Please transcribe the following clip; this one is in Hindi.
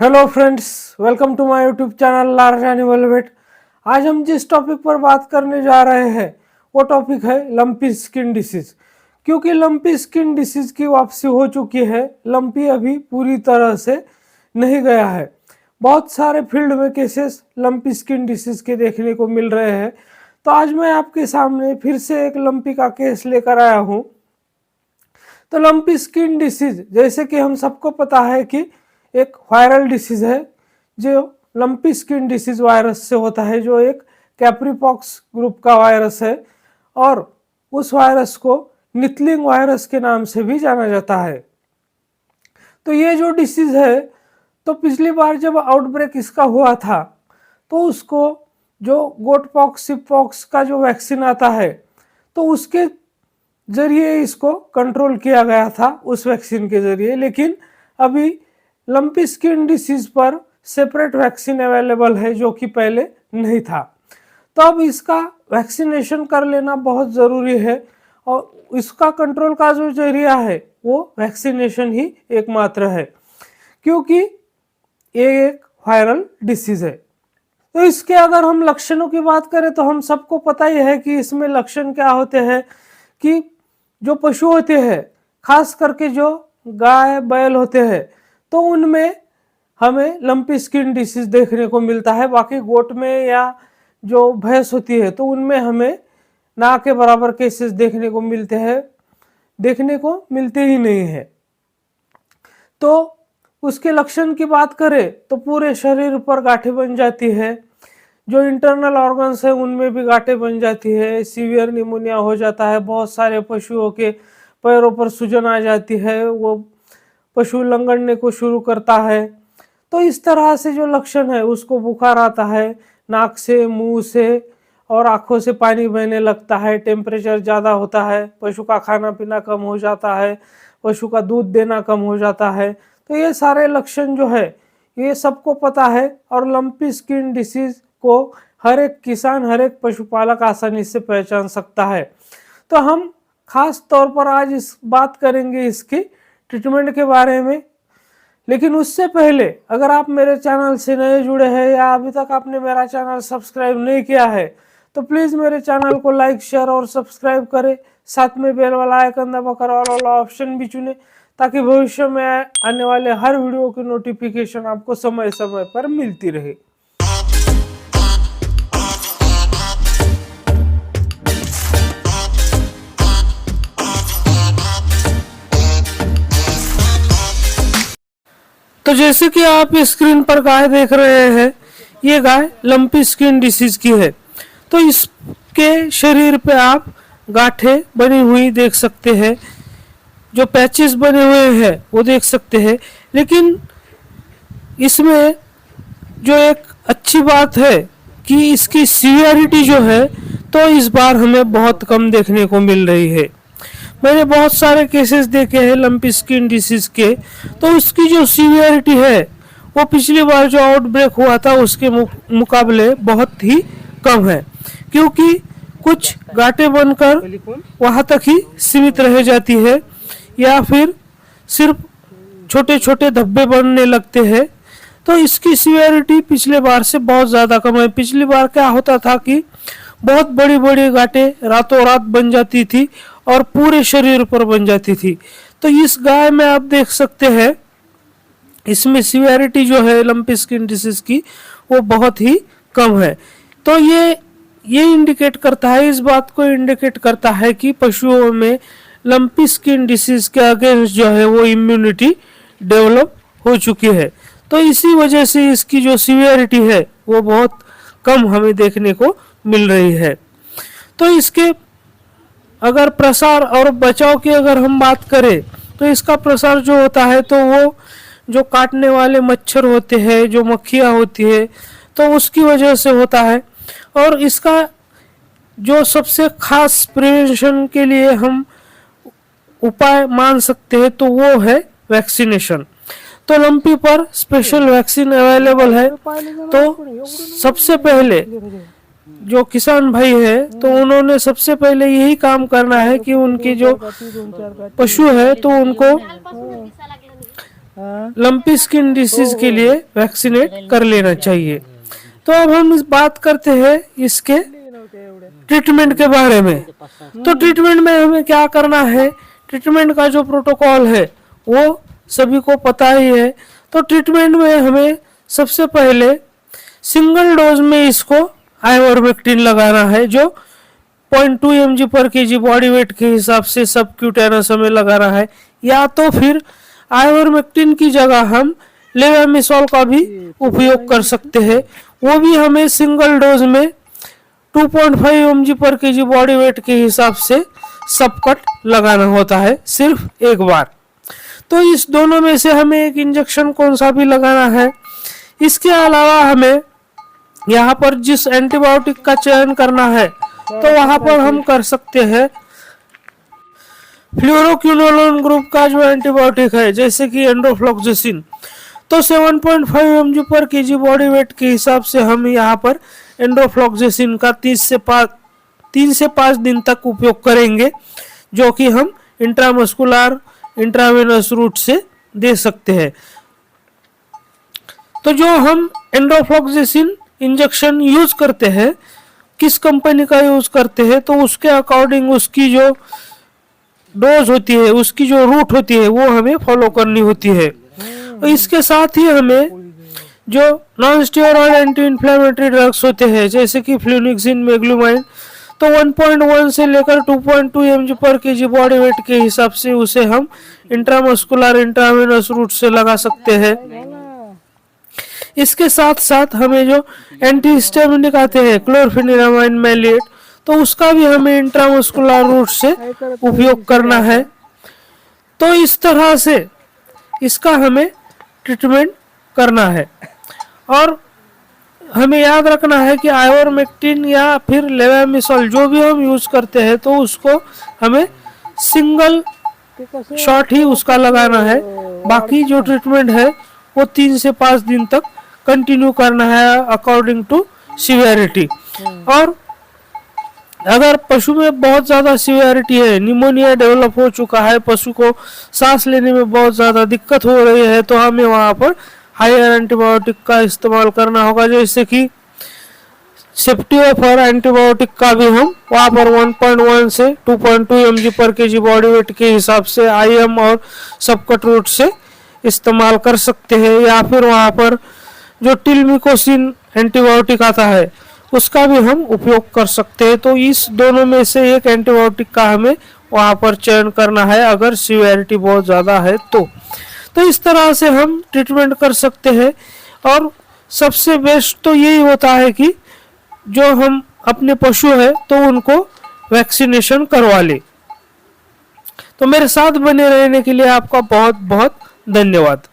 Hello friends, welcome to my YouTube channel large animal vet. आज हम जिस टॉपिक पर बात करने जा रहे हैं वो टॉपिक है लंपी स्किन डिसीज। क्योंकि लंपी स्किन डिसीज की वापसी हो चुकी है, लंपी अभी पूरी तरह से नहीं गया है। बहुत सारे फील्ड में केसेस लंपी स्किन डिसीज के देखने को मिल रहे हैं। तो आज मैं आपके सामने फिर से एक लंपी का केस लेकर आया हूँ। तो लंपी स्किन डिसीज जैसे कि हम सबको पता है कि एक वायरल डिसीज है जो लंपी स्किन डिसीज वायरस से होता है, जो एक कैप्रीपॉक्स ग्रुप का वायरस है और उस वायरस को निथलिंग वायरस के नाम से भी जाना जाता है। तो ये जो डिसीज है, तो पिछली बार जब आउटब्रेक इसका हुआ था तो उसको जो गोट पॉक्स सिप पॉक्स का जो वैक्सीन आता है तो उसके जरिए इसको कंट्रोल किया गया था, उस वैक्सीन के जरिए। लेकिन अभी लंपी स्किन डिसीज पर सेपरेट वैक्सीन अवेलेबल है जो कि पहले नहीं था। तो अब इसका वैक्सीनेशन कर लेना बहुत ज़रूरी है और इसका कंट्रोल का जो जरिया है वो वैक्सीनेशन ही एकमात्र है, क्योंकि ये एक वायरल डिसीज है। तो इसके अगर हम लक्षणों की बात करें तो हम सबको पता ही है कि इसमें लक्षण क्या होते हैं कि जो पशु होते हैं, खास करके जो गाय बैल होते हैं, तो उनमें हमें लंपी स्किन डिसीज देखने को मिलता है। बाकी गोट में या जो भैंस होती है तो उनमें हमें ना के बराबर केसेस देखने को मिलते ही नहीं है। तो उसके लक्षण की बात करें तो पूरे शरीर पर गांठें बन जाती है, जो इंटरनल ऑर्गन्स है उनमें भी गांठें बन जाती है, सीवियर निमोनिया हो जाता है, बहुत सारे पशुओं के पैरों पर सूजन आ जाती है, वो पशु लंगड़ने को शुरू करता है। तो इस तरह से जो लक्षण है, उसको बुखार आता है, नाक से मुंह से और आंखों से पानी बहने लगता है, टेम्परेचर ज़्यादा होता है, पशु का खाना पीना कम हो जाता है, पशु का दूध देना कम हो जाता है। तो ये सारे लक्षण जो है ये सबको पता है और लंपी स्किन डिसीज को हर एक किसान, हर एक पशुपालक आसानी से पहचान सकता है। तो हम खास तौर पर आज इस बात करेंगे इसकी ट्रीटमेंट के बारे में। लेकिन उससे पहले अगर आप मेरे चैनल से नए जुड़े हैं या अभी तक आपने मेरा चैनल सब्सक्राइब नहीं किया है तो प्लीज़ मेरे चैनल को लाइक, शेयर और सब्सक्राइब करें। साथ में बेल वाला आइकन दबाकर ऑल वाला ऑप्शन भी चुनें ताकि भविष्य में आने वाले हर वीडियो की नोटिफिकेशन आपको समय समय पर मिलती रहे। तो जैसे कि आप स्क्रीन पर गाय देख रहे हैं, ये गाय लंपी स्किन डिसीज की है। तो इसके शरीर पे आप गांठें बनी हुई देख सकते हैं, जो पैचेस बने हुए हैं वो देख सकते हैं। लेकिन इसमें जो एक अच्छी बात है कि इसकी सीवियरिटी जो है तो इस बार हमें बहुत कम देखने को मिल रही है। मैंने बहुत सारे केसेस देखे हैं लंपी स्किन डिसीज के, तो उसकी जो सीवियरिटी है वो पिछली बार जो आउटब्रेक हुआ था उसके मुकाबले बहुत ही कम है, क्योंकि कुछ गांठें बनकर वहां तक ही सीमित रह जाती है या फिर सिर्फ छोटे छोटे धब्बे बनने लगते हैं। तो इसकी सीवियरिटी पिछले बार से बहुत ज़्यादा कम है। पिछली बार क्या होता था कि बहुत बड़ी बड़ी गांठें रातों रात बन जाती थी और पूरे शरीर पर बन जाती थी। तो इस गाय में आप देख सकते हैं इसमें सीवियरिटी जो है लंपी स्किन डिसीज की वो बहुत ही कम है। तो ये इंडिकेट करता है, इस बात को इंडिकेट करता है कि पशुओं में लंपी स्किन डिसीज के अगेंस्ट जो है वो इम्यूनिटी डेवलप हो चुकी है। तो इसी वजह से इसकी जो सीवियरिटी है वो बहुत कम हमें देखने को मिल रही है। तो इसके अगर प्रसार और बचाव की अगर हम बात करें तो इसका प्रसार जो होता है तो वो जो काटने वाले मच्छर होते हैं, जो मक्खियाँ होती है, तो उसकी वजह से होता है। और इसका जो सबसे खास प्रिवेंशन के लिए हम उपाय मान सकते हैं तो वो है वैक्सीनेशन। तो लंपी पर स्पेशल वैक्सीन अवेलेबल है। तो सबसे पहले जो किसान भाई है तो उन्होंने सबसे पहले यही काम करना है कि उनकी जो पशु है तो उनको लंपी स्किन डिसीज के लिए वैक्सीनेट कर लेना चाहिए। तो अब हम इस बात करते हैं इसके ट्रीटमेंट के बारे में। तो ट्रीटमेंट में हमें क्या करना है, ट्रीटमेंट का जो प्रोटोकॉल है वो सभी को पता ही है। तो ट्रीटमेंट में हमें सबसे पहले सिंगल डोज में इसको आइवरमेक्टिन लगाना है, जो 0.2 mg पर kg बॉडी वेट के हिसाब से सबक्यूटेनस हमें लगाना है। या तो फिर आइवरमेक्टिन की जगह हम लेवेमिसोल का भी उपयोग कर सकते हैं, वो भी हमें सिंगल डोज में 2.5 mg पर kg बॉडी वेट के हिसाब से सबकट लगाना होता है सिर्फ एक बार। तो इस दोनों में से हमें एक इंजेक्शन कौन सा भी लगाना है। इसके अलावा हमें यहाँ पर जिस एंटीबायोटिक का चयन करना है तो वहां पर हम कर सकते हैं फ्लोरोक्विनोलोन ग्रुप का जो एंटीबायोटिक है, जैसे कि एंडोफ्लॉक्सासिन। तो 7.5 mg पर kg बॉडी वेट के हिसाब से हम यहाँ पर एंडोफ्लॉक्सासिन का 3 से 5 दिन तक उपयोग करेंगे, जो कि हम इंट्रामस्कुलर इंट्रावेनस रूट से दे सकते हैं। तो जो हम एंडोफ्लॉक्सासिन इंजेक्शन यूज करते हैं, किस कंपनी का यूज करते हैं, तो उसके अकॉर्डिंग उसकी जो डोज होती है, उसकी जो रूट होती है, वो हमें फॉलो करनी होती है। इसके साथ ही हमें जो non steroid anti inflammatory drugs होते हैं, जैसे कि फ्लूनिक्सिन, मेग्लूमाइन, तो 1.1 से लेकर 2.2 mg पर kg बॉडी वेट के हिसाब से उसे हम इंट्रामस्कुलर इंट्रावेनस रूट से लगा सकते हैं। इसके साथ साथ हमें जो एंटीहिस्टामिनिक आते हैं, क्लोरफेनिरामाइन मैलिएट, तो उसका भी हमें इंट्रामस्कुलर रूट से उपयोग करना है। तो इस तरह से इसका हमें ट्रीटमेंट करना है। और हमें याद रखना है कि आइवरमेक्टिन या फिर लेवेमिसोल जो भी हम यूज करते हैं, तो उसको हमें सिंगल शॉट ही उसका लगाना है। बाकी जो ट्रीटमेंट है वो 3 से 5 दिन तक कंटिन्यू करना है अकॉर्डिंग टू सिवियरिटी। और अगर पशु में बहुत ज्यादा सिवियरिटी है, निमोनिया डेवलप हो चुका है, पशु को सांस लेने में बहुत ज्यादा दिक्कत हो रही है, तो हमें वहां पर हायर एंटीबायोटिक का इस्तेमाल करना होगा, जैसे कि सेफ्टियोफर एंटीबायोटिक का भी हम वहां पर 1.1 से 2.2 mg पर kg बॉडी वेट के हिसाब से IM और सबकट रूट से इस्तेमाल कर सकते हैं। या फिर वहां पर जो टिल्मिकोसिन एंटीबायोटिक आता है उसका भी हम उपयोग कर सकते हैं। तो इस दोनों में से एक एंटीबायोटिक का हमें वहां पर चयन करना है अगर सीवियरिटी बहुत ज़्यादा है तो इस तरह से हम ट्रीटमेंट कर सकते हैं। और सबसे बेस्ट तो यही होता है कि जो हम अपने पशु है तो उनको वैक्सीनेशन करवा ले। तो मेरे साथ बने रहने के लिए आपका बहुत बहुत धन्यवाद।